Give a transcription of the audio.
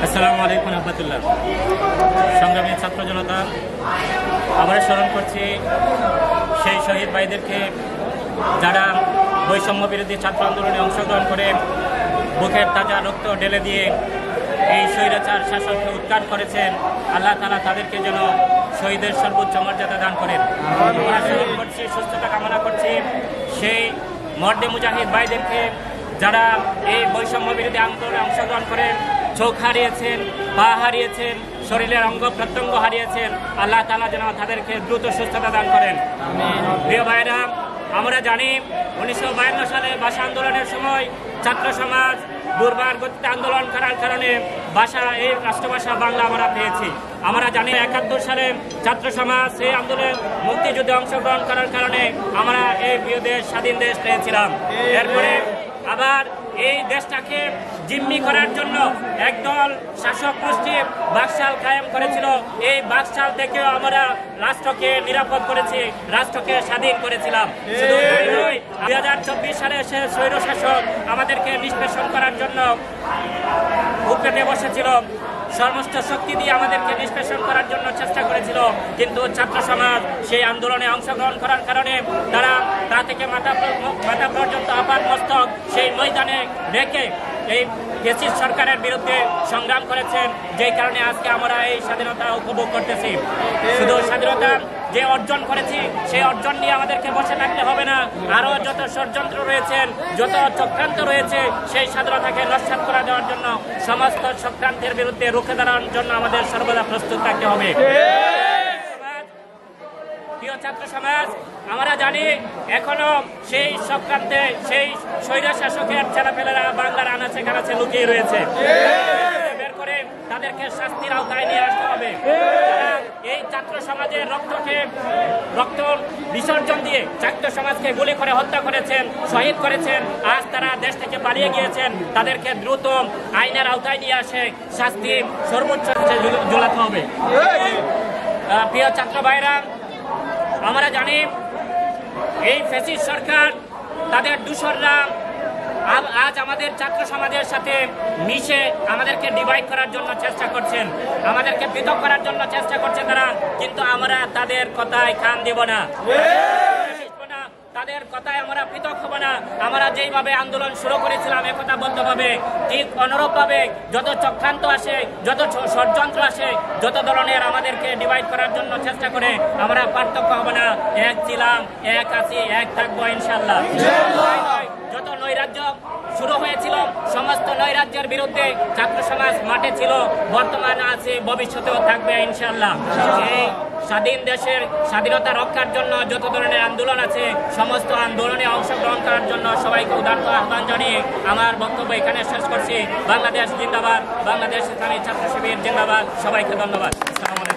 আসসালামু আলাইকুম রহমতুল্লাহ। সংগ্রামী ছাত্র জনতা, আমরা স্মরণ করছি সেই শহীদ ভাইদেরকে যারা বৈষম্য বিরোধী ছাত্র আন্দোলনে অংশগ্রহণ করে বুকের তাজা রক্ত ঢেলে দিয়ে এই স্বৈরাচার শাসককে উৎখাত করেছেন। আল্লাহ তাআলা তাদেরকে যেন শহীদের সর্বোচ্চ মর্যাদা দান করেন। আমরা স্মরণ করছি, সুস্থতা কামনা করছি সেই মর্দে মুজাহিদ ভাইদেরকে যারা এই বৈষম্য বিরোধী আন্দোলনে অংশগ্রহণ করে চোখ হারিয়েছেন, পা হারিয়েছেন, শরীরের অঙ্গ প্রত্যঙ্গ হারিয়েছেন। আল্লাহ তাআলা যেন তাদেরকে দ্রুত সুস্থতা দান করেন। প্রিয় ভাইরা, আমরা জানি 1952 সালে ভাষা আন্দোলনের সময় ছাত্র সমাজ দুর্বার গতিতে আন্দোলন করার কারণে এই রাষ্ট্রভাষা বাংলা আমরা পেয়েছি। আমরা জানি 71 সালে ছাত্র সমাজ এই আন্দোলনে মুক্তিযুদ্ধে অংশগ্রহণ করার কারণে আমরা এই প্রিয় দেশ স্বাধীন দেশ পেয়েছিলাম। এরপরে আবার এই দেশটাকে জিম্মি করার জন্য একদল শাসক গোষ্ঠী বাকশাল কায়েম করেছিল। এই বাকশাল থেকেও আমরা রাষ্ট্রকে নিরাপদ করেছি, রাষ্ট্রকে স্বাধীন করেছিলাম। শুধু 2024 সালে সে স্বৈরশাসক আমাদেরকে নিষ্পেষণ করার জন্য উপেতে বসেছিল, সমস্ত শক্তি দিয়ে আমাদেরকে নিষ্পেষণ করার জন্য চেষ্টা করেছিল। কিন্তু ছাত্র সমাজ সেই আন্দোলনে অংশগ্রহণ করার কারণে তারা তা থেকে মাথা পর্যন্ত আপাত মস্তক সেই ময়দানে রেখে এই দেশি সরকারের বিরুদ্ধে সংগ্রাম করেছেন, যেই কারণে আজকে আমরা এই স্বাধীনতা উপভোগ করতেছি। শুধু স্বাধীনতা যে অর্জন করেছি সেই অর্জন নিয়ে আমাদেরকে বসে থাকতে হবে না। আরো যত ষড়যন্ত্র রয়েছেন, যত চক্রান্ত রয়েছে, সেই স্বাধীনতাকে নস্যাৎ করে দেওয়ার জন্য সমস্ত চক্রান্তের বিরুদ্ধে রুখে দাঁড়ানোর জন্য আমাদের সর্বদা প্রস্তুত থাকতে হবে। প্রিয় ছাত্র সমাজ, আমরা জানি এখনো সেই চক্রান্তে সেই স্বৈরশাসকের ছেলেপেলেরা বাংলার আনাচে কানাচে লুকিয়ে রয়েছে। বের করে তাদেরকে শাস্তির আওতায় নিয়ে আসতে হবে। এই ছাত্র সমাজের রক্ত বিসর্জন দিয়ে ছাত্র সমাজকে গুলি করে হত্যা করেছেন, শহীদ করেছেন। আজ তারা দেশ থেকে পালিয়ে গিয়েছেন। তাদেরকে দ্রুত আইনের আওতায় নিয়ে আসে শাস্তি সর্বোচ্চ ঝুলাতে হবে। প্রিয় ছাত্র ভাইরা, আমরা জানি এই ফ্যাসিস্ট সরকার, তাদের দূষররা আজ আমাদের ছাত্র সমাজের সাথে মিশে আমাদেরকে ডিভাইড করার জন্য চেষ্টা করছেন, আমাদেরকে পৃথক করার জন্য চেষ্টা করছেন তারা। কিন্তু আমরা তাদের কথায় কান দেব না, তাদের কথায় আমরা পৃথক হব না। আমরা যেইভাবে আন্দোলন শুরু করেছিলাম একতা বদ্ধভাবে, ঠিক অনুরূপভাবে যত চক্রান্ত আসে, যত ষড়যন্ত্র আসে, যত ধরনের আমাদেরকে ডিভাইড করার জন্য চেষ্টা করে, আমরা পার্থক্য হব না। এক ছিলাম, এক আছি, এক থাকবো ইনশাল্লাহ। যত নৈরাজ্য শুরু হয়েছিল, সমস্ত নৈরাজ্যের বিরুদ্ধে ছাত্র সমাজ মাঠে ছিল, বর্তমানে আছে, ভবিষ্যতেও থাকবে ইনশাল্লাহ। এই স্বাধীন দেশের স্বাধীনতা রক্ষার জন্য যত ধরনের আন্দোলন আছে, সমস্ত আন্দোলনে অংশগ্রহণ করার জন্য সবাইকে উদাত্ত আহ্বান জানিয়ে আমার বক্তব্য এখানে শেষ করছি। বাংলাদেশ জিন্দাবাদ, বাংলাদেশ ইসলামী ছাত্র শিবির জিন্দাবাদ। সবাইকে ধন্যবাদ। আসসালামু আলাইকুম।